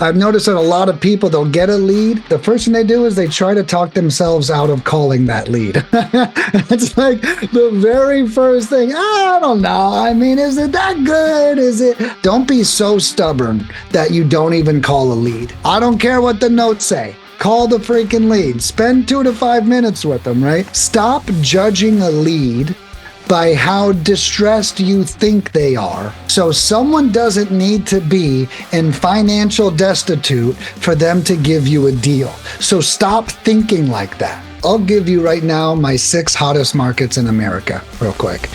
I've noticed that a lot of people, they'll get a lead. The first thing they do is they try to talk themselves out of calling that lead. It's like the very first thing. I don't know. I mean, is it that good? Is it? Don't be so stubborn that you don't even call a lead. I don't care what the notes say. Call the freaking lead. Spend 2 to 5 minutes with them, right? Stop judging a lead by how distressed you think they are. So someone doesn't need to be in financial destitute for them to give you a deal. So stop thinking like that. I'll give you right now my 6 hottest markets in America real quick.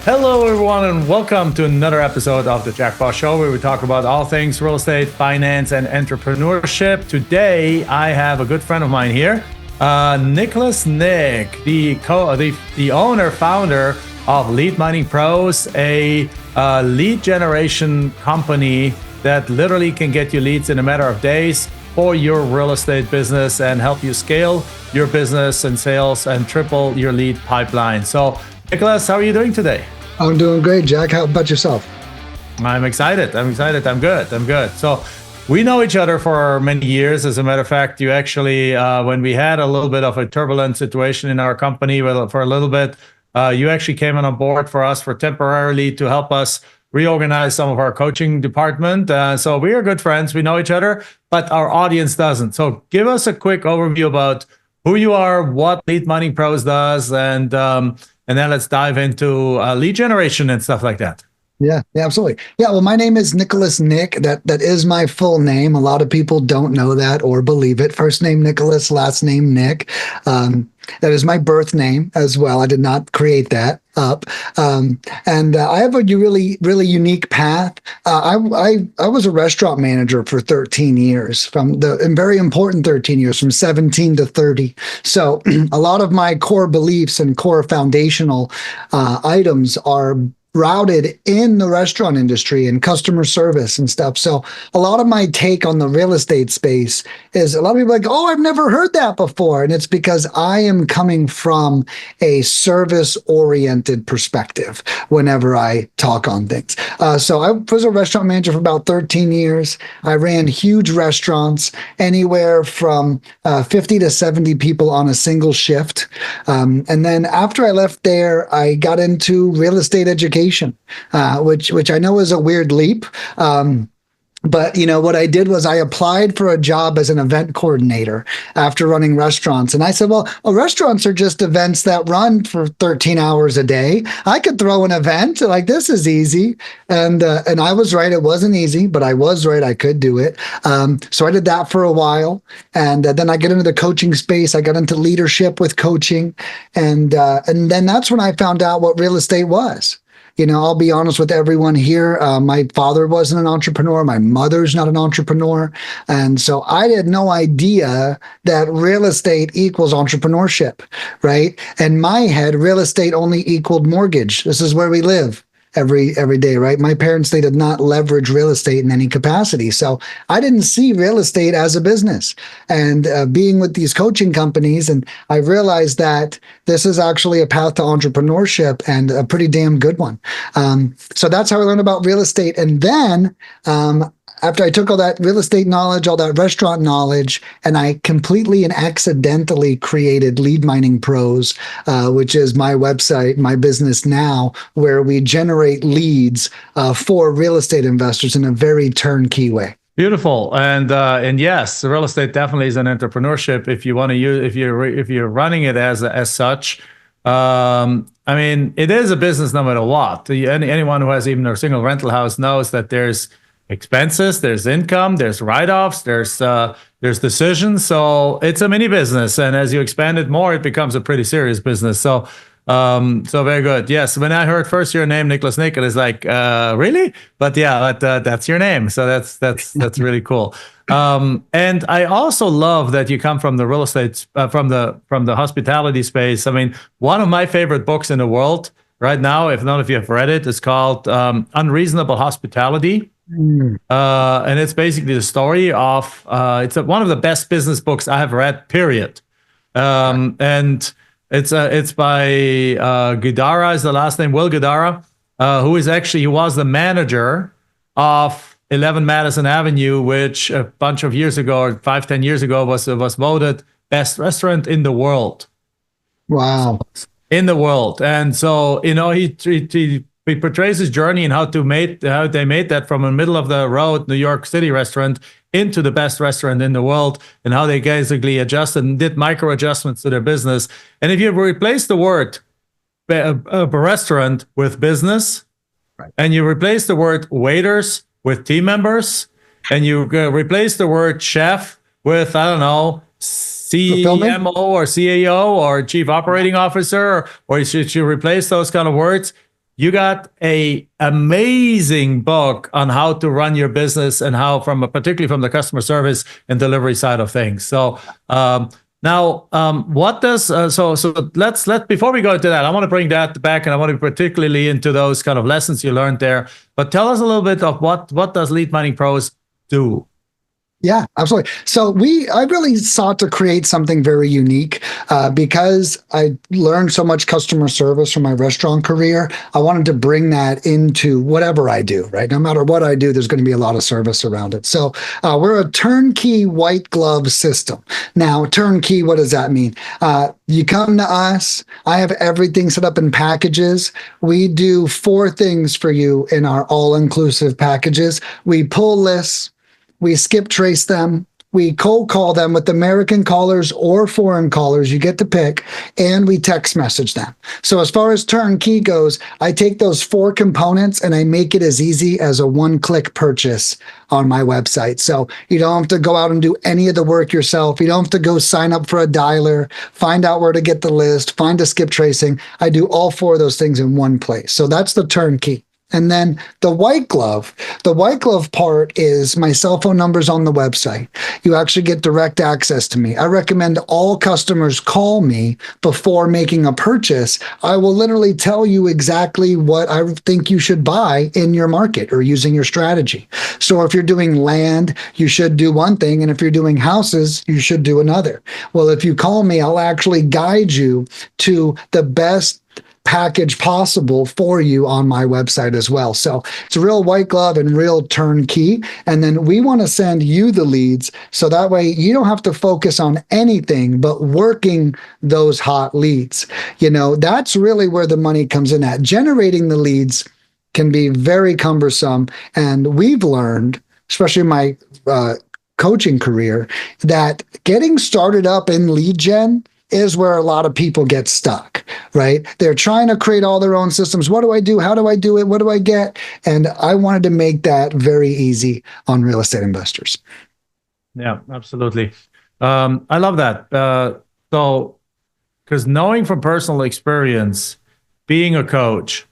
Hello everyone and welcome to another episode of the Jack Bosch Show, where we talk about all things real estate, finance, and entrepreneurship. Today I have a good friend of mine here, Nicholas Nick, the owner, founder of Lead Mining Pros, a lead generation company that literally can get you leads in a matter of days for your real estate business and help you scale your business and sales and triple your lead pipeline. So Nicholas, how are you doing today? I'm doing great, Jack. How about yourself? I'm excited. I'm good. So we know each other for many years. As a matter of fact, you actually, when we had a little bit of a turbulent situation in our company for a little bit, you actually came on board for us for temporarily to help us reorganize some of our coaching department. So we are good friends. We know each other, but our audience doesn't. So give us a quick overview about who you are, what Lead Mining Pros does, and then let's dive into lead generation and stuff like that. Yeah, absolutely. Yeah, well, my name is Nicholas Nick. That is my full name. A lot of people don't know that or believe it. First name Nicholas, last name Nick. That is my birth name as well. I did not create that up. And I have a really unique path. I was a restaurant manager for 13 years, and very important 13 years, from 17 to 30. So a lot of my core beliefs and core foundational items are routed in the restaurant industry and customer service and stuff. So a lot of my take on the real estate space is, a lot of people are like, oh, I've never heard that before. And it's because I am coming from a service-oriented perspective whenever I talk on things. So I was a restaurant manager for about 13 years. I ran huge restaurants, anywhere from 50 to 70 people on a single shift. And then after I left there, I got into real estate education. Which I know is a weird leap. But what I did was I applied for a job as an event coordinator after running restaurants. And I said, well, restaurants are just events that run for 13 hours a day. I could throw an event like this is easy. And I was right. It wasn't easy, but I was right. I could do it. So I did that for a while. And then I get into the coaching space. I got into leadership with coaching. And then that's when I found out what real estate was. I'll be honest with everyone here. My father wasn't an entrepreneur. My mother's not an entrepreneur. And so I had no idea that real estate equals entrepreneurship, right? In my head, real estate only equaled mortgage. This is where we live every day, right? My parents, they did not leverage real estate in any capacity. So I didn't see real estate as a business. And being with these coaching companies, and I realized that this is actually a path to entrepreneurship, and a pretty damn good one. So that's how I learned about real estate. And then after I took all that real estate knowledge, all that restaurant knowledge, and I completely and accidentally created Lead Mining Pros, which is my website, my business now, where we generate leads for real estate investors in a very turnkey way. Beautiful. And yes, real estate definitely is an entrepreneurship if you want to use, if you're running it as such. I mean, it is a business no matter what. Anyone who has even a single rental house knows that there's expenses, there's income, there's write-offs, there's decisions. So it's a mini business, and as you expand it more, it becomes a pretty serious business. So very good. Yes, when I heard first your name, Nicholas Nick, it was like, really? But yeah, that's your name. So that's really cool. And I also love that you come from the real estate, from the hospitality space. I mean, one of my favorite books in the world right now, if none of you have read it, is called Unreasonable Hospitality. And it's basically the story of it's one of the best business books I have read, period. And it's by Guidara is the last name, Will Guidara, who was the manager of 11 Madison Avenue, which a bunch of years ago, or 5, 10 years ago, was voted best restaurant in the world. Wow. In the world. And so, he portrays his journey and how they made that from a middle of the road New York City restaurant into the best restaurant in the world, and how they basically adjusted and did micro adjustments to their business. And if you replace the word restaurant with business, right, and you replace the word waiters with team members, and you replace the word chef with, I don't know, CMO or CAO or Chief Operating Officer, or you replace those kind of words, you got a amazing book on how to run your business, and how, particularly from the customer service and delivery side of things. So now, what does let's before we go into that, I want to bring that back, and I want to be particularly into those kind of lessons you learned there. But tell us a little bit of what does Lead Mining Pros do? Yeah, absolutely. So I really sought to create something very unique because I learned so much customer service from my restaurant career. I wanted to bring that into whatever I do, right? No matter what I do, there's going to be a lot of service around it. So we're a turnkey white glove system. Now, turnkey, what does that mean? You come to us, I have everything set up in packages. We do 4 things for you in our all-inclusive packages. We pull lists, we skip trace them, we cold call them with American callers or foreign callers, you get to pick, and we text message them. So as far as turnkey goes, I take those 4 components and I make it as easy as a one-click purchase on my website. So you don't have to go out and do any of the work yourself. You don't have to go sign up for a dialer, find out where to get the list, find a skip tracing. I do all 4 of those things in one place. So that's the turnkey. And then the white glove part is my cell phone numbers on the website. You actually get direct access to me. I recommend all customers call me before making a purchase. I will literally tell you exactly what I think you should buy in your market or using your strategy. So if you're doing land, you should do one thing. And if you're doing houses, you should do another. Well, if you call me, I'll actually guide you to the best package possible for you on my website as well. So it's a real white glove and real turnkey. And then we want to send you the leads, so that way you don't have to focus on anything but working those hot leads. That's really where the money comes in at. Generating the leads can be very cumbersome. And we've learned, especially in my coaching career, that getting started up in lead gen is where a lot of people get stuck, right? They're trying to create all their own systems. What do I do? How do I do it? What do I get? And I wanted to make that very easy on real estate investors. Yeah, absolutely. I love that. So, because knowing from personal experience, being a coach,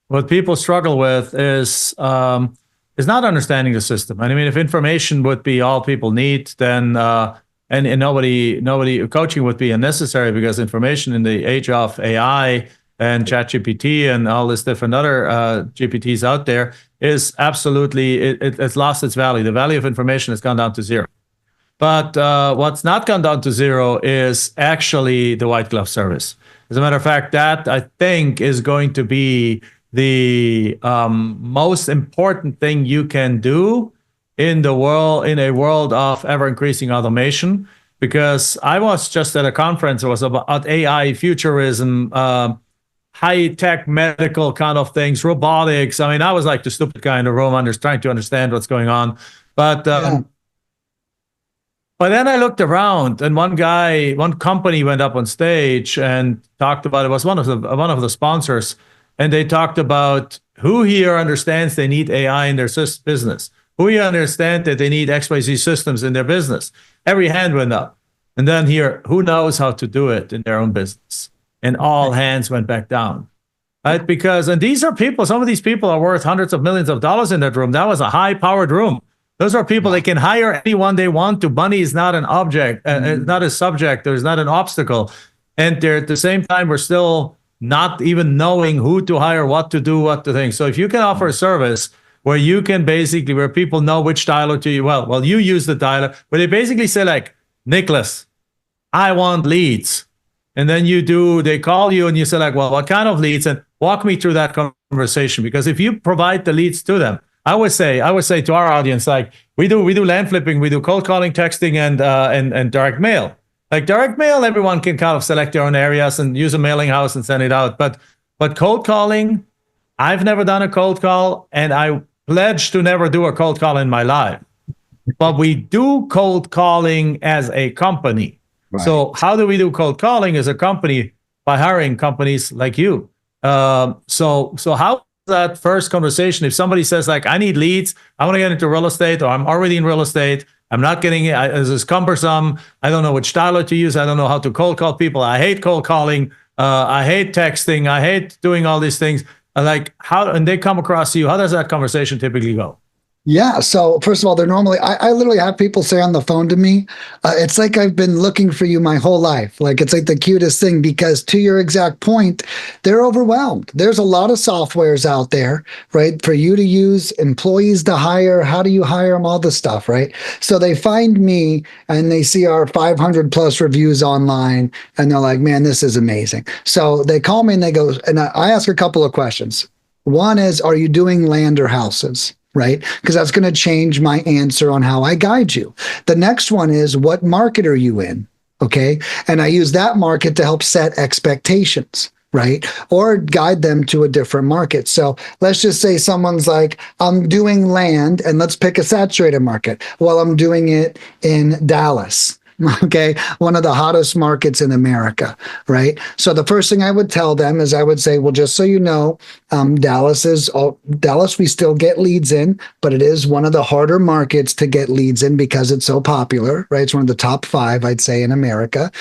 what people struggle with is not understanding the system. And I mean, if information would be all people need, then and nobody coaching would be unnecessary, because information in the age of AI and ChatGPT and all this different other GPTs out there is absolutely, it's lost its value. The value of information has gone down to 0. But what's not gone down to 0 is actually the white glove service. As a matter of fact, that I think is going to be the most important thing you can do in a world of ever increasing automation. Because I was just at a conference, it was about AI, futurism, high-tech medical kind of things, robotics. I mean, I was like the stupid guy in the room trying to understand what's going on. But but then I looked around, and one company went up on stage and talked about, it was one of the sponsors, and they talked about who here understands they need AI in their business. Who here understand that they need XYZ systems in their business? Every hand went up. And then here, who knows how to do it in their own business? And all hands went back down. Right? And these are people, some of these people are worth hundreds of millions of dollars in that room. That was a high-powered room. Those are people that can hire anyone they want to. Money is not an object, not a subject. There's not an obstacle. And at the same time, we're still not even knowing who to hire, what to do, what to think. So if you can offer a service where you can where people know which dialer to use. Well, you use the dialer, where they basically say like, Nicholas, I want leads. And then they call you and you say like, well, what kind of leads? And walk me through that conversation. Because if you provide the leads to them, I would say to our audience, like we do land flipping, we do cold calling, texting, and direct mail. Like direct mail, everyone can kind of select their own areas and use a mailing house and send it out. But cold calling, I've never done a cold call, and I pledge to never do a cold call in my life. But we do cold calling as a company. Right. So how do we do cold calling as a company? By hiring companies like you. So how that first conversation, if somebody says like, I need leads, I want to get into real estate, or I'm already in real estate, I'm not getting it, this is cumbersome, I don't know which dialer to use, I don't know how to cold call people, I hate cold calling, I hate texting, I hate doing all these things, like how, and they come across you, how does that conversation typically go? Yeah. So first of all, they're normally, I literally have people say on the phone to me, it's like I've been looking for you my whole life. Like it's like the cutest thing because to your exact point, they're overwhelmed. There's a lot of softwares out there, right? For you to use, employees to hire. How do you hire them? All this stuff, right? So they find me and they see our 500 plus reviews online and they're like, man, this is amazing. So they call me and they go, and I ask a couple of questions. One is, are you doing land or houses? Right? Because that's going to change my answer on how I guide you. The next one is, what market are you in? Okay. And I use that market to help set expectations, right? Or guide them to a different market. So let's just say someone's like, I'm doing land and let's pick a saturated market. Well, I'm doing it in Dallas. Okay, one of the hottest markets in America, right? So the first thing I would tell them is I would say, well, just so you know, Dallas, we still get leads in, but it is one of the harder markets to get leads in because it's so popular, right? It's one of the top 5, I'd say, in America.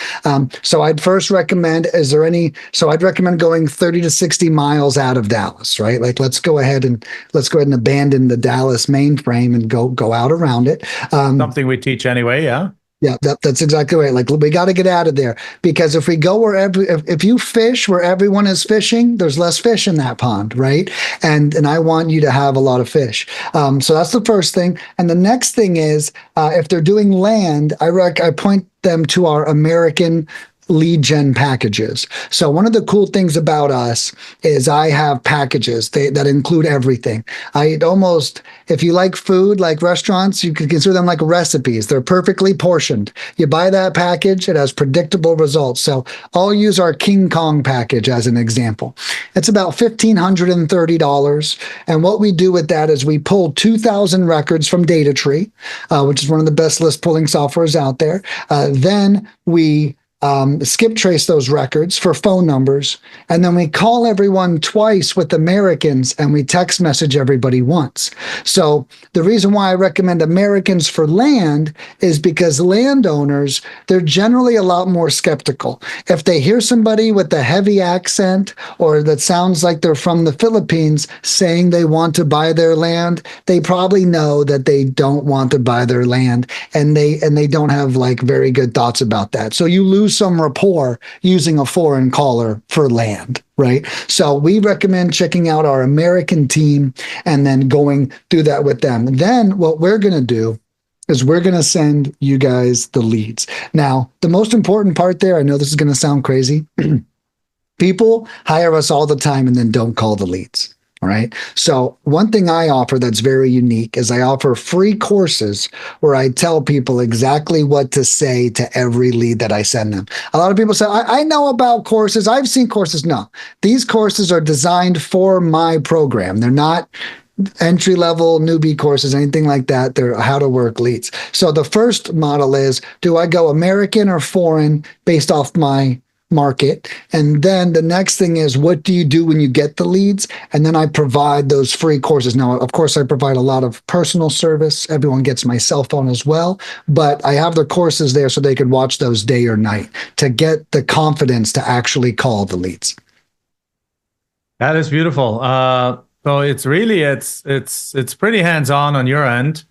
So I'd first recommend, I'd recommend going 30 to 60 miles out of Dallas, right? Like let's go ahead and abandon the Dallas mainframe and go out around it. Something we teach anyway, yeah. Yeah, that's exactly right. Like we got to get out of there because if we go if you fish where everyone is fishing, there's less fish in that pond, right? And I want you to have a lot of fish. So that's the first thing. And the next thing is if they're doing land, I point them to our American lead gen packages. So one of the cool things about us is I have packages that include everything. If you like food, like restaurants, you could consider them like recipes. They're perfectly portioned. You buy that package, it has predictable results. So I'll use our King Kong package as an example. It's about $1,530. And what we do with that is we pull 2,000 records from DataTree, which is one of the best list pulling softwares out there. Then we skip trace those records for phone numbers, and then we call everyone twice with Americans and we text message everybody once. So the reason why I recommend Americans for land is because landowners, they're generally a lot more skeptical. If they hear somebody with a heavy accent or that sounds like they're from the Philippines saying they want to buy their land, they probably know that they don't want to buy their land, and they don't have like very good thoughts about that. So you lose some rapport using a foreign caller for land, right? So we recommend checking out our American team and then going through that with them. And then what we're going to do is we're going to send you guys the leads. Now, the most important part there, I know this is going to sound crazy. People hire us all the time and then don't call the leads. All right. So one thing I offer that's very unique is I offer free courses where I tell people exactly what to say to every lead that I send them. A lot of people say, I know about courses. I've seen courses. No, these courses are designed for my program. They're not entry level newbie courses, anything like that. They're how to work leads. So the first model is, do I go American or foreign based off my market? And then the next thing is, what do you do when you get the leads? And then I provide those free courses. Now, of course, I provide a lot of personal service. Everyone gets my cell phone as well, but I have the courses there so they can watch those day or night to get the confidence to actually call the leads. That is beautiful. So it's really, it's pretty hands-on your end,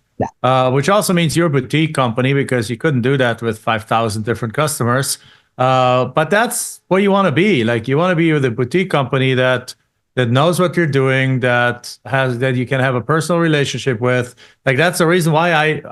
which also means you're a boutique company because you couldn't do that with 5,000 different customers. But that's what you want to be. Like you want to be with a boutique company that knows what you're doing, that you can have a personal relationship with. Like that's the reason why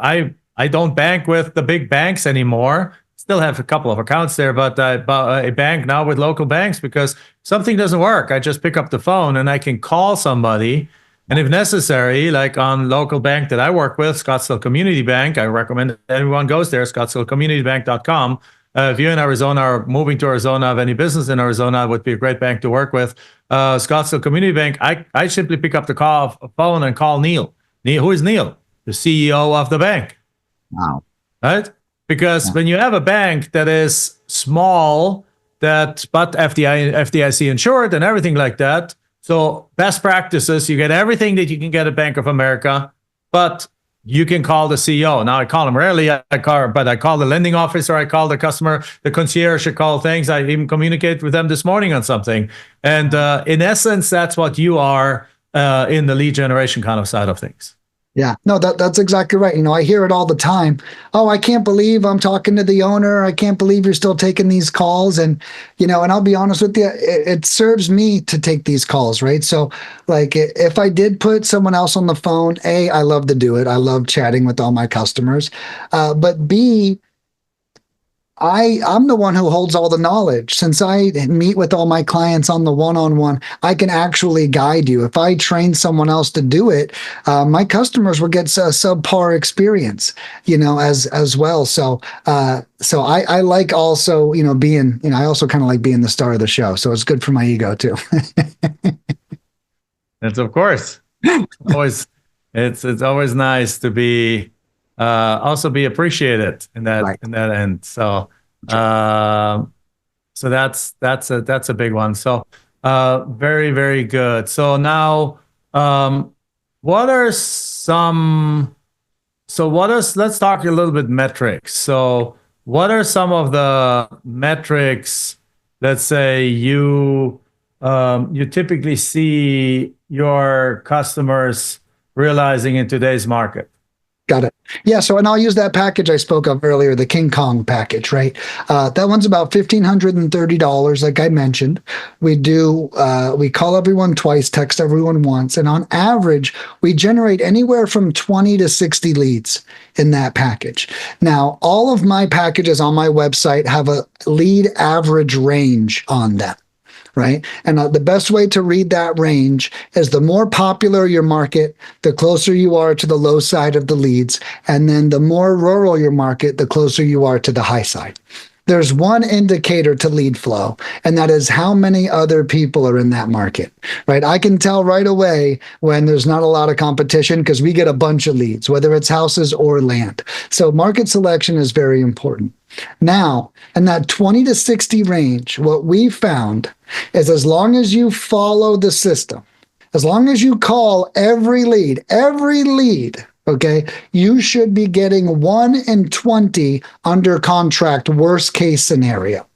I don't bank with the big banks anymore. Still have a couple of accounts there, but a bank now with local banks, because something doesn't work, I just pick up the phone and I can call somebody And if necessary, like on local bank that I work with, Scottsdale Community Bank, I recommend everyone goes there, scottsdalecommunitybank.com. If you're in Arizona or moving to Arizona, have any business in Arizona, it would be a great bank to work with. Scottsdale Community Bank, I simply pick up the phone and call Neil. Neil, who is Neil? The CEO of the bank. Wow. Right? Because Yeah. when you have a bank that is small, but FDIC insured and everything like that, so best practices, you get everything that you can get at Bank of America, but you can call the CEO. Now I call him rarely, but I call the lending officer, I call the customer, the concierge, I call things. I even communicate with them this morning on something. And in essence, that's what you are in the lead generation kind of side of things. Yeah, no, that's exactly right. I hear it all the time. Oh, I can't believe I'm talking to the owner. I can't believe you're still taking these calls. And, and I'll be honest with you, it serves me to take these calls, right? So, like, if I did put someone else on the phone, A, I love to do it. I love chatting with all my customers. But B, I'm the one who holds all the knowledge. Since I meet with all my clients on the one-on-one, I can actually guide you. If I train someone else to do it, my customers will get a subpar experience, as well. So, I like also, being, I also kind of like being the star of the show. So it's good for my ego too. It's of course always it's always nice to be also be appreciated in that Right. end. So so that's a big one. So very, very good. So now what are some let's talk a little bit metrics. So what are some of the metrics, let's say you typically see your customers realizing in today's market? Got it. Yeah. So, and I'll use that package I spoke of earlier, the King Kong package, right? That one's about $1,530, like I mentioned. We call everyone twice, text everyone once. And on average, we generate anywhere from 20 to 60 leads in that package. Now, all of my packages on my website have a lead average range on them. Right. And the best way to read that range is the more popular your market, the closer you are to the low side of the leads. And then the more rural your market, the closer you are to the high side. There's one indicator to lead flow, and that is how many other people are in that market, right? I can tell right away when there's not a lot of competition because we get a bunch of leads, whether it's houses or land. So market selection is very important. Now, in that 20 to 60 range, what we found is as long as you follow the system, as long as you call every lead, okay, you should be getting 1 in 20 under contract, worst case scenario.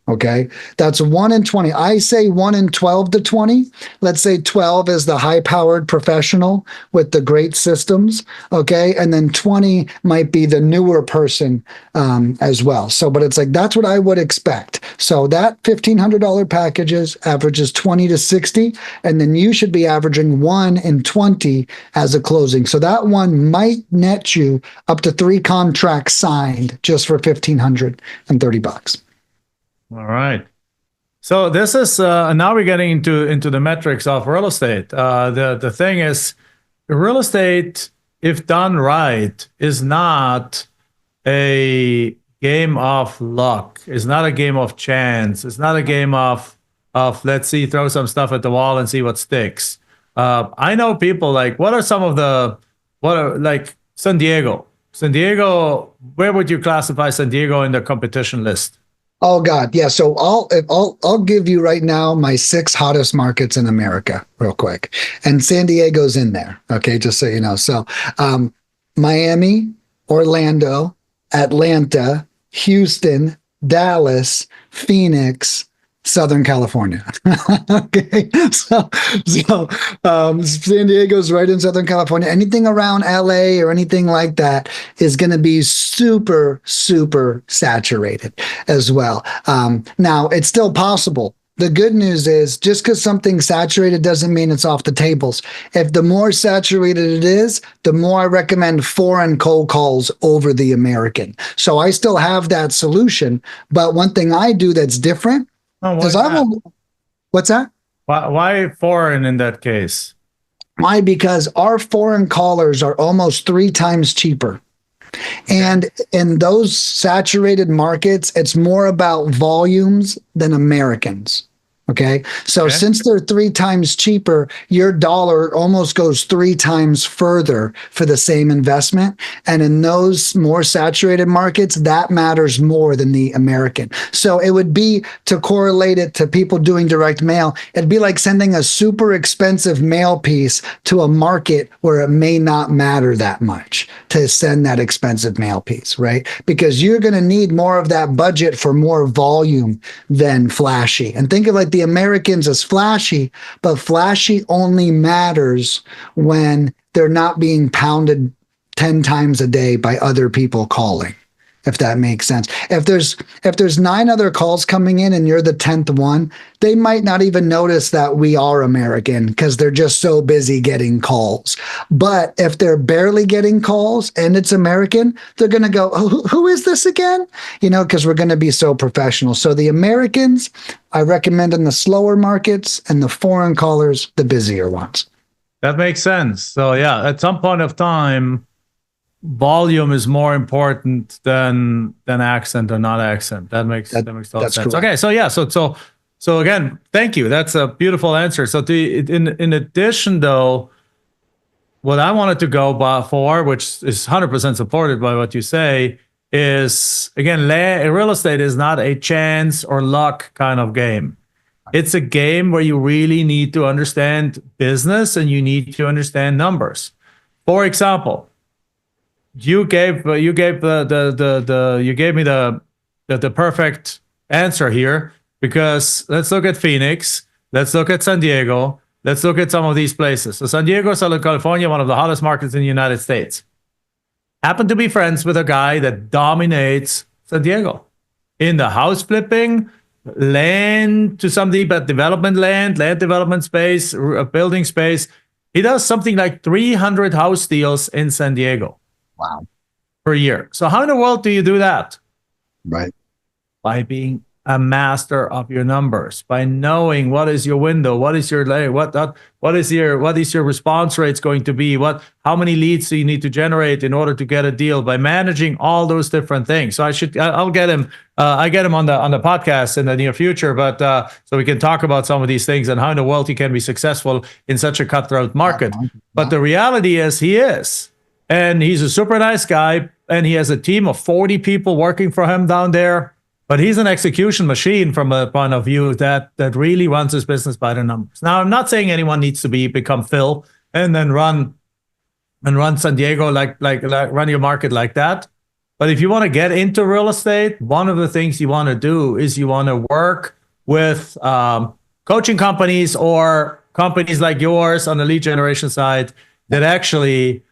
Okay, that's 1 in 20. I say 1 in 12 to 20. Let's say 12 is the high powered professional with the great systems. Okay, and then 20 might be the newer person as well. So, but it's like that's what I would expect. So that $1,500 packages averages 20 to 60, and then you should be averaging 1 in 20 as a closing. So that one might net you up to 3 contracts signed just for $1,530. All right. So this is now we're getting into the metrics of real estate. The thing is, real estate, if done right, is not a game of luck. It's not a game of chance. It's not a game of let's see, throw some stuff at the wall and see what sticks. I know people like what are like San Diego? San Diego, where would you classify San Diego in the competition list? Oh God, yeah. So I'll give you right now my 6 hottest markets in America, real quick, and San Diego's in there. Okay, just so you know. So, Miami, Orlando, Atlanta, Houston, Dallas, Phoenix, Southern California. Okay, so San Diego's right in Southern California. Anything around LA or anything like that is going to be super, super saturated as well. Now, it's still possible. The good news is just because something's saturated doesn't mean it's off the tables. If the more saturated it is, the more I recommend foreign cold calls over the American. So I still have that solution. But one thing I do that's different Oh, is I will. What's that? Why foreign in that case? Why? Because our foreign callers are almost 3 times cheaper. And in those saturated markets, it's more about volumes than Americans. Okay. So Okay. since they're 3 times cheaper, your dollar almost goes 3 times further for the same investment. And in those more saturated markets, that matters more than the American. So it would be, to correlate it to people doing direct mail, it'd be like sending a super expensive mail piece to a market where it may not matter that much to send that expensive mail piece, right? Because you're going to need more of that budget for more volume than flashy. And think of like the Americans as flashy, but flashy only matters when they're not being pounded 10 times a day by other people calling, if that makes sense. If there's 9 other calls coming in and you're the 10th one, they might not even notice that we are American because they're just so busy getting calls. But if they're barely getting calls and it's American, they're going to go, oh, who is this again? Because we're going to be so professional. So the Americans, I recommend in the slower markets, and the foreign callers, the busier ones. That makes sense. So yeah, at some point of time, volume is more important than accent or not accent. That makes total sense. Correct. Okay, so yeah, so again, thank you. That's a beautiful answer. So in addition, though, what I wanted to go for, which is 100% supported by what you say, is again, real estate is not a chance or luck kind of game. It's a game where you really need to understand business and you need to understand numbers. For example, you gave me the perfect answer here, because let's look at Phoenix, let's look at San Diego, let's look at some of these places. So San Diego, Southern California, one of the hottest markets in the United States. Happen to be friends with a guy that dominates San Diego in the house flipping, land to something, but land development space, building space. He does something like 300 house deals in San Diego. Wow. Per year. So how in the world do you do that? Right. By being a master of your numbers, by knowing what is your window, what is your what is your response rates going to be, how many leads do you need to generate in order to get a deal, by managing all those different things. So I'll get him. I get him on the podcast in the near future, but so we can talk about some of these things and how in the world he can be successful in such a cutthroat market. But the reality is he is. And he's a super nice guy, and he has a team of 40 people working for him down there. But he's an execution machine from a point of view that really runs his business by the numbers. Now, I'm not saying anyone needs to become Phil and then run San Diego like run your market like that. But if you want to get into real estate, one of the things you want to do is you want to work with coaching companies or companies like yours on the lead generation side that actually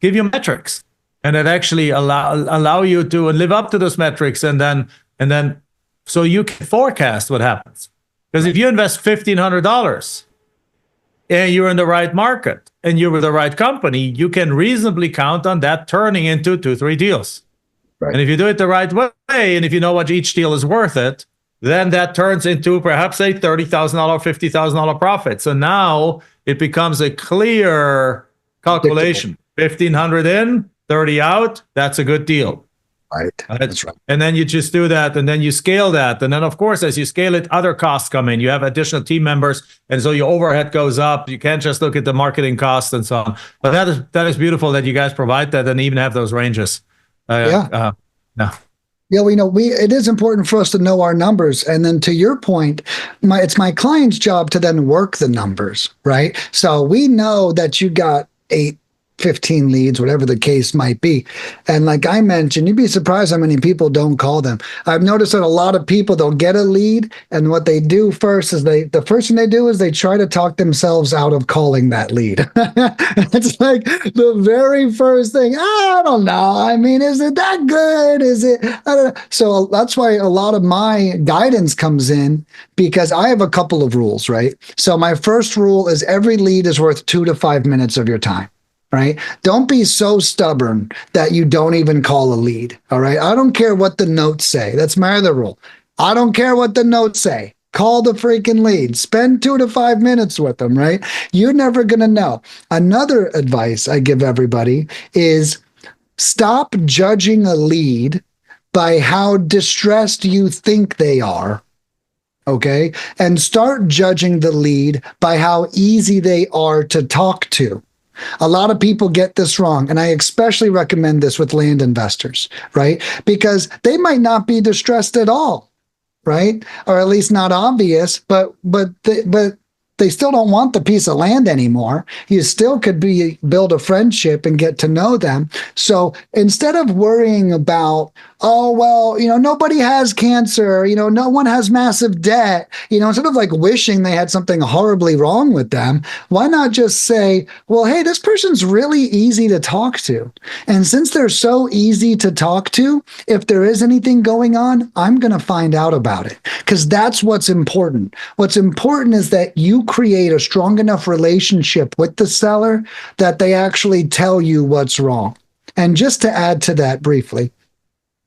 give you metrics and that actually allow you to live up to those metrics, and then so you can forecast what happens. Because if you invest $1,500 and you're in the right market and you're with the right company, you can reasonably count on that turning into 2-3 deals. Right. And if you do it the right way, and if you know what each deal is worth it, then that turns into perhaps a $30,000, $50,000 profit. So now it becomes a clear calculation. 1,500 in, 30 out, that's a good deal. Right. That's right. And then you just do that, and then you scale that. And then, of course, as you scale it, other costs come in. You have additional team members, and so your overhead goes up. You can't just look at the marketing costs and so on. But that is beautiful that you guys provide that and even have those ranges. Yeah, we know it is important for us to know our numbers. And then to your point, it's my client's job to then work the numbers, right? So we know that you got 8, 15 leads, whatever the case might be. And like I mentioned, you'd be surprised how many people don't call them. I've noticed that a lot of people, they'll get a lead, and what they do first is the first thing they do is they try to talk themselves out of calling that lead. It's like the very first thing. I don't know. I mean, is it that good? Is it? I don't know. So that's why a lot of my guidance comes in, because I have a couple of rules, right? So my first rule is every lead is worth 2 to 5 minutes of your time. Right? Don't be so stubborn that you don't even call a lead. All right. I don't care what the notes say. That's my other rule. I don't care what the notes say. Call the freaking lead. Spend 2 to 5 minutes with them, right? You're never going to know. Another advice I give everybody is stop judging a lead by how distressed you think they are. Okay. And start judging the lead by how easy they are to talk to. A lot of people get this wrong, and I especially recommend this with land investors, right? Because they might not be distressed at all, right? Or at least not obvious, but they still don't want the piece of land anymore. You still could build a friendship and get to know them. So instead of worrying about, oh well, nobody has cancer, no one has massive debt, instead of like wishing they had something horribly wrong with them, why not just say, well, hey, this person's really easy to talk to. And since they're so easy to talk to, if there is anything going on, I'm going to find out about it, because that's what's important. What's important is that you create a strong enough relationship with the seller that they actually tell you what's wrong. And just to add to that briefly,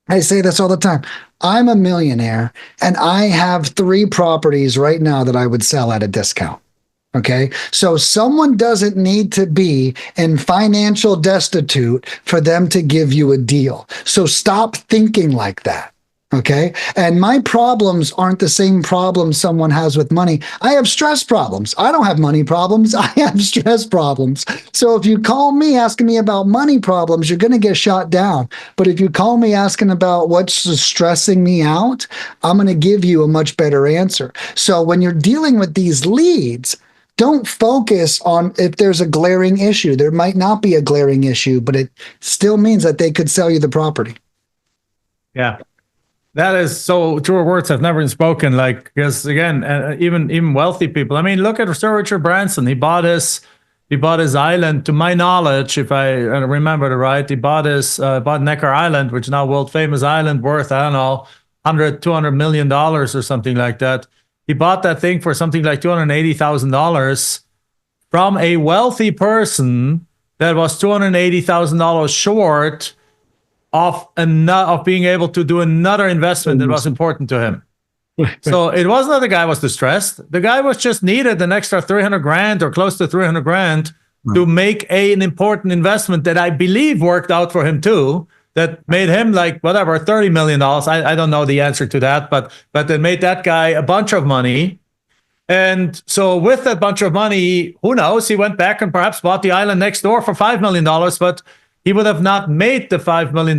I say this all the time. I'm a millionaire and I have 3 properties right now that I would sell at a discount. Okay. So someone doesn't need to be in financial destitute for them to give you a deal. So stop thinking like that. Okay. And my problems aren't the same problems someone has with money. I have stress problems. I don't have money problems. I have stress problems. So if you call me asking me about money problems, you're going to get shot down. But if you call me asking about what's stressing me out, I'm going to give you a much better answer. So when you're dealing with these leads, don't focus on if there's a glaring issue. There might not be a glaring issue, but it still means that they could sell you the property. Yeah. That is so true words have never been spoken. Like, because again, even wealthy people. I mean, look at Sir Richard Branson. He bought his island. To my knowledge, if I remember it right, he bought Necker Island, which is now world famous island, worth, I don't know, 200 million dollars or something like that. He bought that thing for something like $280,000 from a wealthy person that was $280,000 short of being able to do another investment that was important to him. So it wasn't that the guy was distressed. The guy was just needed an extra 300 grand or close to 300 grand to make an important investment that I believe worked out for him too. That made him like whatever, $30 million. I don't know the answer to that, but it made that guy a bunch of money. And so with that bunch of money, who knows, he went back and perhaps bought the island next door for $5 million, but he would have not made the $5 million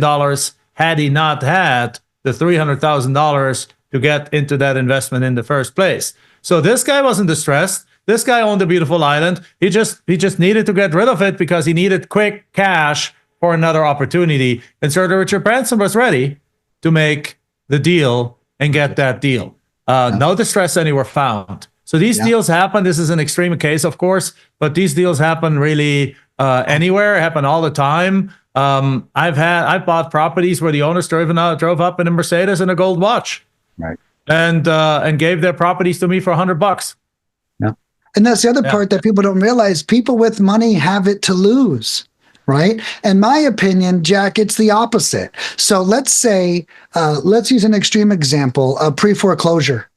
had he not had the $300,000 to get into that investment in the first place. So this guy wasn't distressed. This guy owned a beautiful island. He just needed to get rid of it because he needed quick cash for another opportunity. And Sir Richard Branson was ready to make the deal and get that deal. No distress anywhere found. So these deals happen. This is an extreme case, of course, but these deals happen really anywhere, happen all the time. I've bought properties where the owners drove up in a Mercedes and a gold watch, right? And gave their properties to me for $100. Yeah, and that's the other part that people don't realize. People with money have it to lose, right? In my opinion, Jack, it's the opposite. So let's say, let's use an extreme example: a pre-foreclosure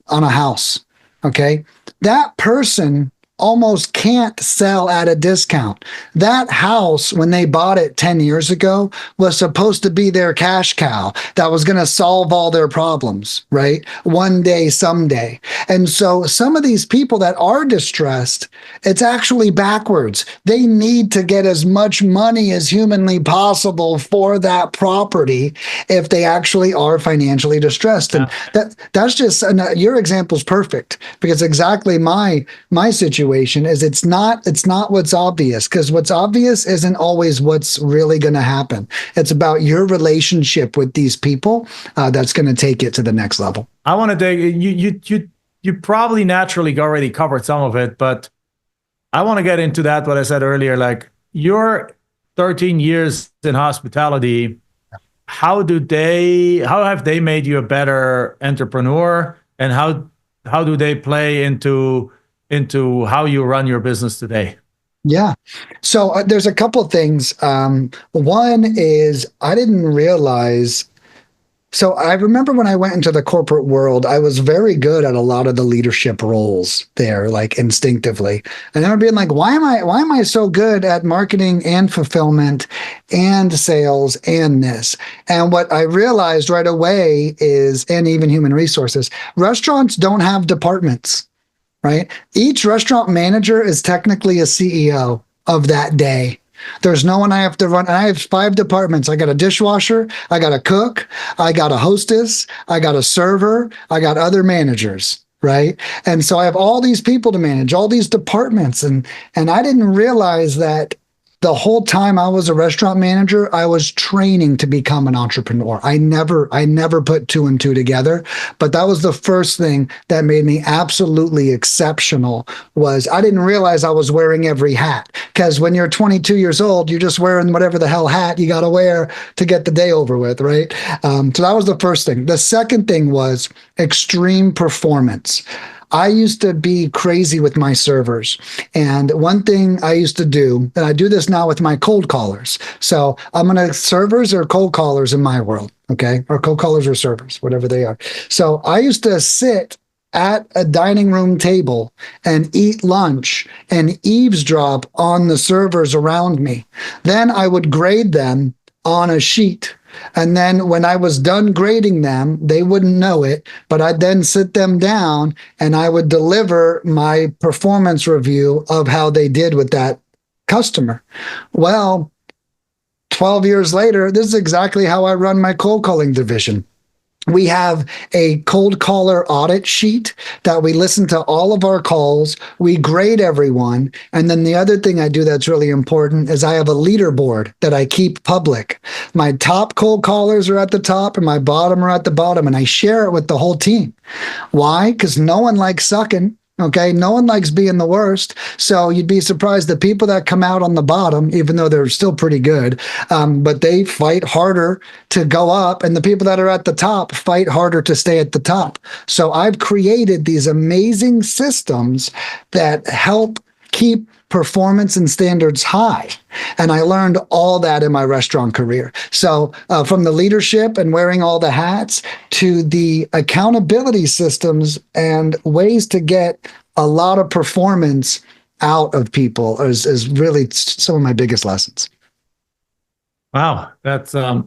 on a house. Okay, that person almost can't sell at a discount. That house, when they bought it 10 years ago, was supposed to be their cash cow that was going to solve all their problems, right? One day, someday. And so some of these people that are distressed, it's actually backwards. They need to get as much money as humanly possible for that property if they actually are financially distressed. And that's just, your example is perfect, because exactly my situation is it's not what's obvious, because what's obvious isn't always what's really going to happen. It's about your relationship with these people that's going to take it to the next level. I want to dig you probably naturally already covered some of it, but I want to get into that, what I said earlier, like your 13 years in hospitality, how have they made you a better entrepreneur, and how do they play into how you run your business today? Yeah. So there's a couple of things. One is I didn't realize So I remember when I went into the corporate world, I was very good at a lot of the leadership roles there, like instinctively. And I remember being like, why am I so good at marketing and fulfillment and sales and this? And what I realized right away is, and even human resources, restaurants don't have departments, right? Each restaurant manager is technically a CEO of that day. There's no one I have to run. And I have 5 departments. I got a dishwasher, I got a cook, I got a hostess, I got a server, I got other managers, right? And so I have all these people to manage, all these departments. And I didn't realize that the whole time I was a restaurant manager, I was training to become an entrepreneur. I never put two and two together, but that was the first thing that made me absolutely exceptional. Was I didn't realize I was wearing every hat, because when you're 22 years old, you're just wearing whatever the hell hat you got to wear to get the day over with, right? So that was the first thing. The second thing was extreme performance. I used to be crazy with my servers. And one thing I used to do, and I do this now with my cold callers. So servers are cold callers in my world, okay? Or cold callers or servers, whatever they are. So I used to sit at a dining room table and eat lunch and eavesdrop on the servers around me. Then I would grade them on a sheet. And then when I was done grading them, they wouldn't know it, but I'd then sit them down and I would deliver my performance review of how they did with that customer. Well, 12 years later, this is exactly how I run my cold calling division. We have a cold caller audit sheet that we listen to all of our calls. We grade everyone. And then the other thing I do that's really important is I have a leaderboard that I keep public. My top cold callers are at the top and my bottom are at the bottom. And I share it with the whole team. Why? Because no one likes sucking. Okay. No one likes being the worst. So you'd be surprised the people that come out on the bottom, even though they're still pretty good, but they fight harder to go up. And the people that are at the top fight harder to stay at the top. So I've created these amazing systems that help keep performance and standards high. And I learned all that in my restaurant career. So from the leadership and wearing all the hats to the accountability systems and ways to get a lot of performance out of people is really some of my biggest lessons. Wow, that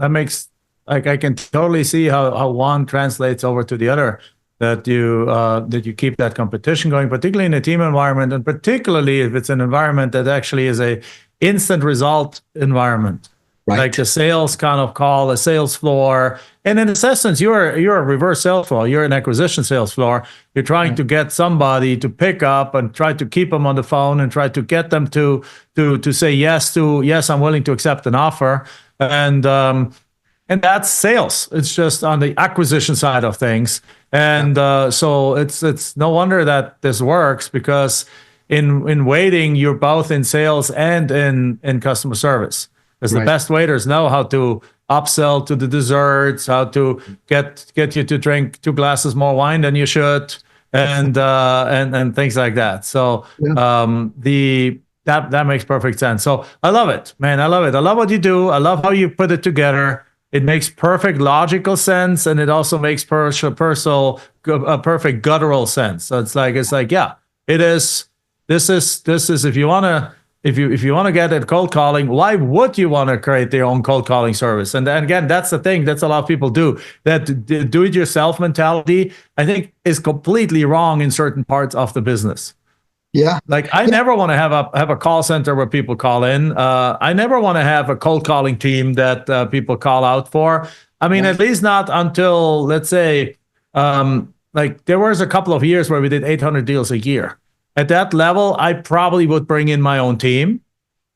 makes, like, I can totally see how one translates over to the other. That you keep that competition going, particularly in a team environment, and particularly if it's an environment that actually is a instant result environment, Right. like the sales kind of call, a sales floor. And in essence, you're a reverse sales floor. You're an acquisition sales floor. You're trying to get somebody to pick up and try to keep them on the phone and try to get them to say yes, I'm willing to accept an offer. And that's sales. It's just on the acquisition side of things. And so it's no wonder that this works, because in waiting, you're both in sales and in customer service. Because the Right. best waiters know how to upsell to the desserts, how to get you to drink 2 glasses more wine than you should, and things like that. So Yeah. that makes perfect sense. So I love it, man. I love it. I love what you do. I love how you put it together. It makes perfect logical sense, and it also makes a perfect guttural sense. So it's like, yeah, it is. This is if you want to get at cold calling, why would you want to create their own cold calling service? And again, that's the thing. That's a lot of people do. That do-it-yourself mentality, I think, is completely wrong in certain parts of the business. Yeah. Like, I never want to have a call center where people call in. I never want to have a cold calling team that people call out for. I mean, at least not until, let's say, like, there was a couple of years where we did 800 deals a year. At that level, I probably would bring in my own team,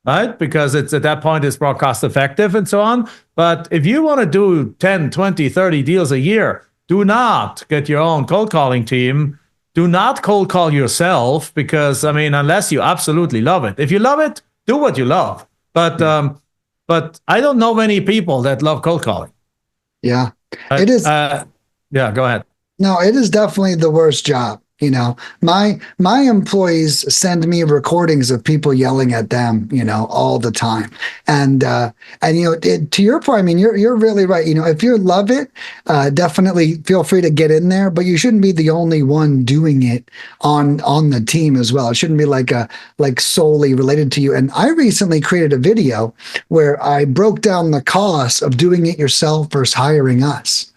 right? Because it's at that point, it's more cost effective and so on. But if you want to do 10, 20, 30 deals a year, do not get your own cold calling team. Do not cold call yourself, because, I mean, unless you absolutely love it. If you love it, do what you love. But I don't know many people that love cold calling. Yeah. It is. Yeah, go ahead. No, it is definitely the worst job. You know, my employees send me recordings of people yelling at them, all the time. And to your point, I mean, you're really right. If you love it, definitely feel free to get in there, but you shouldn't be the only one doing it on the team as well. It shouldn't be like solely related to you. And I recently created a video where I broke down the costs of doing it yourself versus hiring us.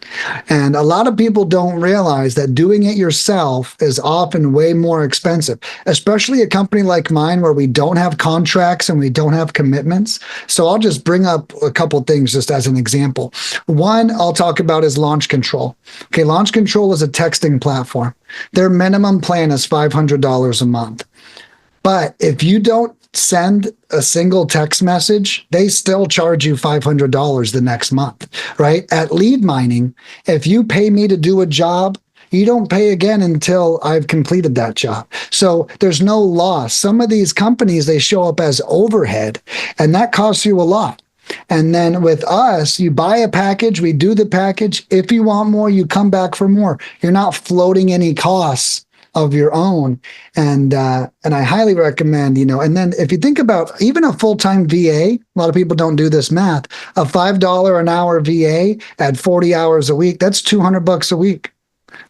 And a lot of people don't realize that doing it yourself is often way more expensive, especially a company like mine where we don't have contracts and we don't have commitments. So I'll just bring up a couple things just as an example. One I'll talk about is Launch Control. Okay, Launch Control is a texting platform. Their minimum plan is $500 a month. But if you don't send a single text message, they still charge you $500 the next month, right? At Lead Mining, if you pay me to do a job, you don't pay again until I've completed that job. So there's no loss. Some of these companies, they show up as overhead, and that costs you a lot. And then with us, you buy a package, we do the package. If you want more, you come back for more. You're not floating any costs of your own. And I highly recommend, and then if you think about even a full-time VA, a lot of people don't do this math, a $5 an hour VA at 40 hours a week, that's $200 a week.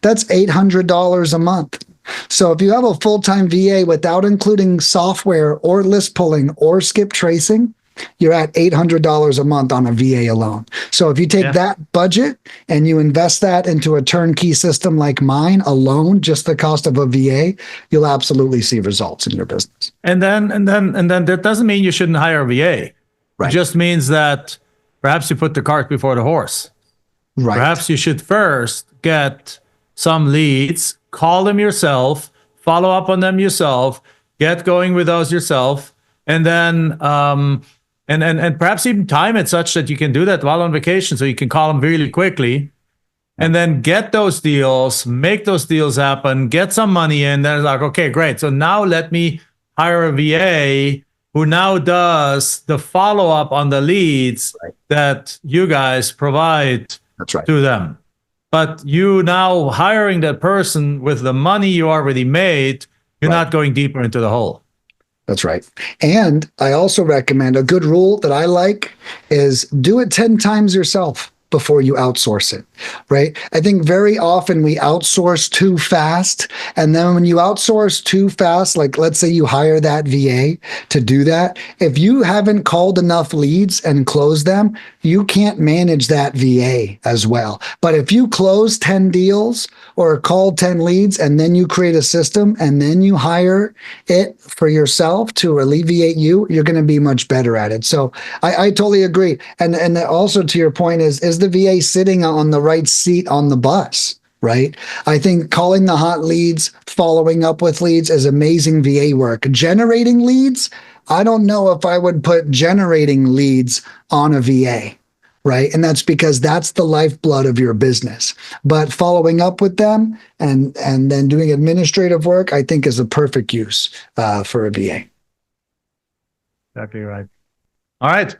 That's $800 a month. So if you have a full-time VA without including software or list pulling or skip tracing, you're at $800 a month on a VA alone. So if you take that budget and you invest that into a turnkey system like mine alone, just the cost of a VA, you'll absolutely see results in your business. And then that doesn't mean you shouldn't hire a VA. Right. It just means that perhaps you put the cart before the horse. Right. Perhaps you should first get some leads, call them yourself, follow up on them yourself, get going with those yourself, and then and perhaps even time it such that you can do that while on vacation, so you can call them really quickly, and then get those deals, make those deals happen, get some money in. Then it's like, okay, great. So now let me hire a VA who now does the follow up on the leads that you guys provide to them. But you now hiring that person with the money you already made, you're not going deeper into the hole. That's right. And I also recommend a good rule that I like is do it 10 times yourself before you outsource it, right? I think very often we outsource too fast. And then when you outsource too fast, like let's say you hire that VA to do that, if you haven't called enough leads and closed them, you can't manage that VA as well. But if you close 10 deals or call 10 leads and then you create a system and then you hire it for yourself to alleviate you, you're going to be much better at it. So I totally agree. And also to your point is the VA sitting on the right seat on the bus, right? I think calling the hot leads, following up with leads is amazing VA work. Generating leads, I don't know if I would put generating leads on a VA, right? And that's because that's the lifeblood of your business. But following up with them and then doing administrative work, I think is a perfect use for a VA. Exactly right. All right,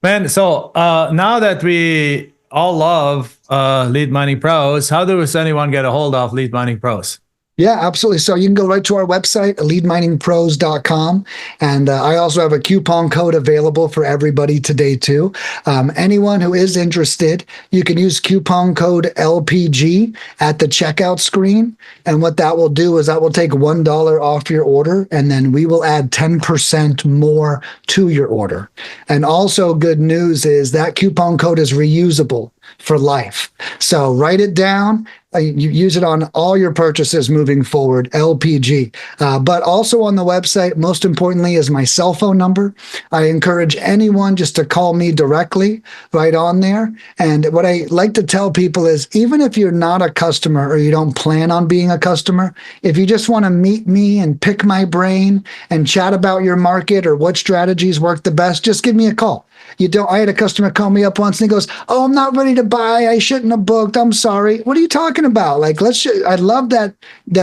man. So now that we all love Lead Mining Pros, how does anyone get a hold of Lead Mining Pros? Yeah, absolutely. So you can go right to our website, leadminingpros.com. And I also have a coupon code available for everybody today, too. Anyone who is interested, you can use coupon code LPG at the checkout screen. And what that will do is that will take $1 off your order, and then we will add 10% more to your order. And also good news is that coupon code is reusable for life. So write it down. You use it on all your purchases moving forward, LPG. But also on the website, most importantly, is my cell phone number. I encourage anyone just to call me directly right on there. And what I like to tell people is, even if you're not a customer or you don't plan on being a customer, if you just want to meet me and pick my brain and chat about your market or what strategies work the best, just give me a call. I had a customer call me up once and he goes, "Oh, I'm not ready to buy. I shouldn't have booked. I'm sorry." What are you talking about? Like, I love that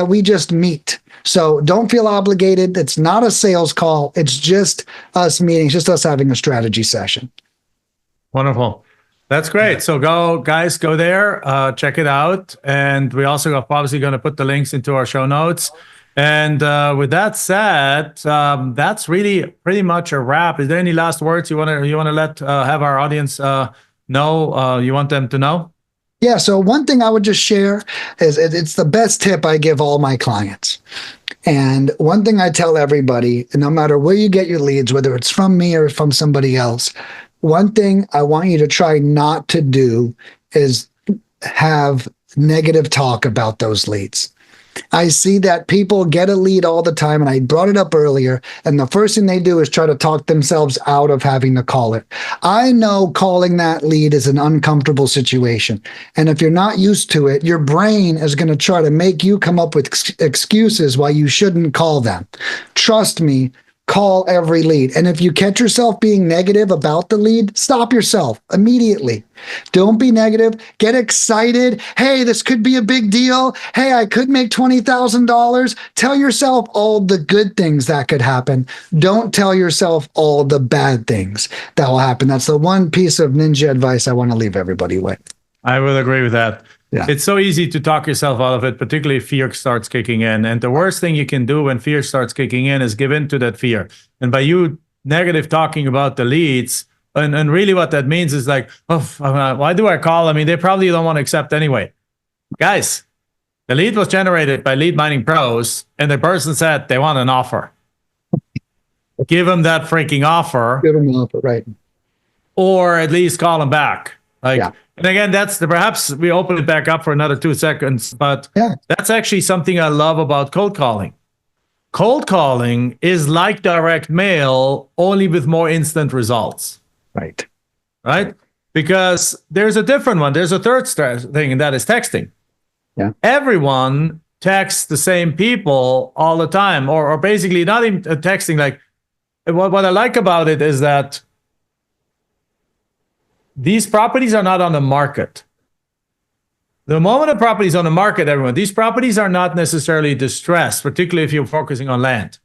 we just meet. So don't feel obligated. It's not a sales call. It's just us meeting. It's just us having a strategy session. Wonderful. That's great. So guys, go there, check it out. And we also are obviously going to put the links into our show notes. And with that said, that's really pretty much a wrap. Is there any last words you want to let have our audience know? You want them to know? Yeah. So one thing I would just share is it's the best tip I give all my clients. And one thing I tell everybody, no matter where you get your leads, whether it's from me or from somebody else, one thing I want you to try not to do is have negative talk about those leads. I see that people get a lead all the time, and I brought it up earlier, and the first thing they do is try to talk themselves out of having to call it. I know calling that lead is an uncomfortable situation, and if you're not used to it, your brain is going to try to make you come up with excuses why you shouldn't call them. Trust me, call every lead. And if you catch yourself being negative about the lead, stop yourself immediately. Don't be negative. Get excited. Hey, this could be a big deal. Hey, I could make $20,000. Tell yourself all the good things that could happen. Don't tell yourself all the bad things that will happen. That's the one piece of ninja advice I want to leave everybody with. I would agree with that. Yeah. It's so easy to talk yourself out of it, particularly if fear starts kicking in. And the worst thing you can do when fear starts kicking in is give in to that fear. And by you negative talking about the leads, and really what that means is like, oh, why do I call? I mean, they probably don't want to accept anyway. Guys, the lead was generated by Lead Mining Pros, and the person said they want an offer. Give them that freaking offer. Give them an offer, right. Or at least call them back. Like, yeah. And again, perhaps we open it back up for another 2 seconds, but that's actually something I love about cold calling. Cold calling is like direct mail, only with more instant results. Right? Because there's a different one. There's a third thing, and that is texting. Yeah. Everyone texts the same people all the time, or basically not even texting. Like, what I like about it is that these properties are not on the market. The moment a property is on the market, everyone, these properties are not necessarily distressed, particularly if you're focusing on land.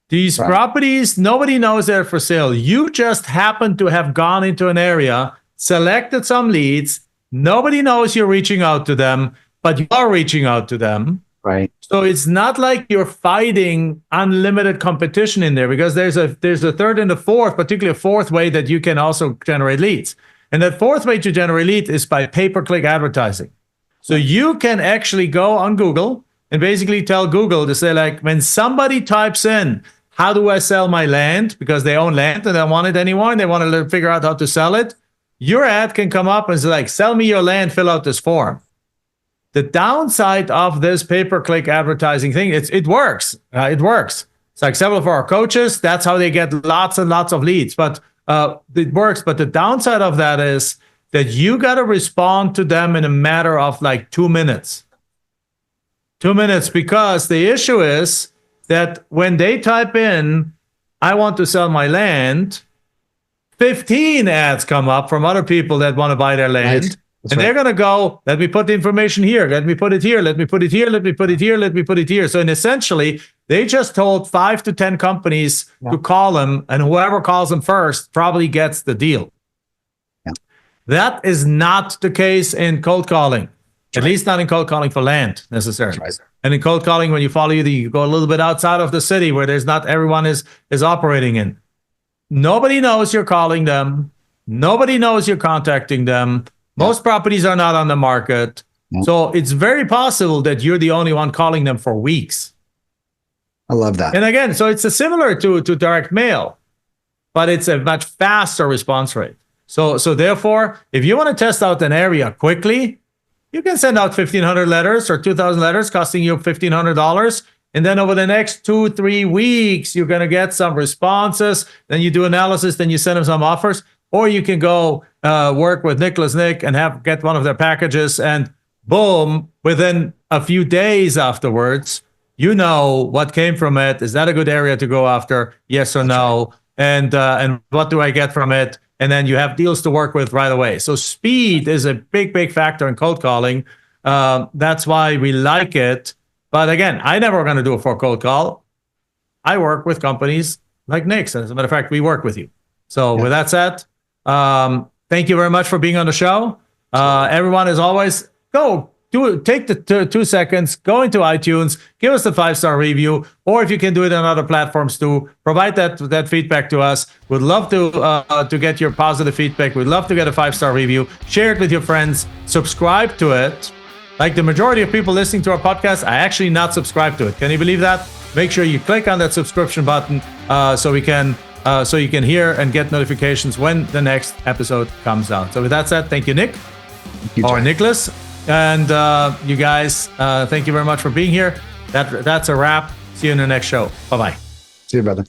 These properties, nobody knows they're for sale. You just happen to have gone into an area, selected some leads. Nobody knows you're reaching out to them, but you are reaching out to them. Right. So it's not like you're fighting unlimited competition in there, because there's a third and a fourth, particularly a fourth way that you can also generate leads. And that fourth way to generate lead is by pay-per-click advertising. So you can actually go on Google and basically tell Google to say, like, when somebody types in, how do I sell my land? Because they own land and they don't want it anymore and they want to figure out how to sell it. Your ad can come up and say, like, sell me your land, fill out this form. The downside of this pay-per-click advertising thing, it works. It works. It's like several of our coaches, that's how they get lots and lots of leads. But it works. But the downside of that is that you got to respond to them in a matter of like 2 minutes. 2 minutes, because the issue is that when they type in, I want to sell my land, 15 ads come up from other people that want to buy their land. Right. And they're going to go, let me put the information here. Let me put it here. Let me put it here. Let me put it here. Let me put it here. So essentially, they just told 5 to 10 companies to call them, and whoever calls them first probably gets the deal. Yeah. That is not the case in cold calling, at least not in cold calling for land necessarily. Right. And in cold calling, when you follow you go a little bit outside of the city where there's not everyone is operating in. Nobody knows you're calling them. Nobody knows you're contacting them. Most properties are not on the market. So it's very possible that you're the only one calling them for weeks. I love that. And again, so it's similar to direct mail, but it's a much faster response rate. So therefore, if you want to test out an area quickly, you can send out 1,500 letters or 2,000 letters costing you $1,500. And then over the next 2-3 weeks, you're going to get some responses. Then you do analysis, then you send them some offers. Or you can go work with Nicholas Nick and get one of their packages, and boom, within a few days afterwards, you know what came from it. Is that a good area to go after? Yes or no? Right. And what do I get from it? And then you have deals to work with right away. So speed is a big, big factor in cold calling. That's why we like it. But again, I never going to do a for cold call. I work with companies like Nick's. As a matter of fact, we work with you. So with that said, thank you very much for being on the show. Everyone, as always, take the 2 seconds, go into iTunes, give us a 5-star review, or if you can do it on other platforms too, provide that feedback to us. We'd love to get your positive feedback. We'd love to get a 5-star review. Share it with your friends. Subscribe to it. Like the majority of people listening to our podcast, I actually not subscribe to it. Can you believe that? Make sure you click on that subscription button so you can hear and get notifications when the next episode comes out. So with that said, thank you, Nick, or Nicholas, and you guys. Thank you very much for being here. That's a wrap. See you in the next show. Bye-bye. See you, brother.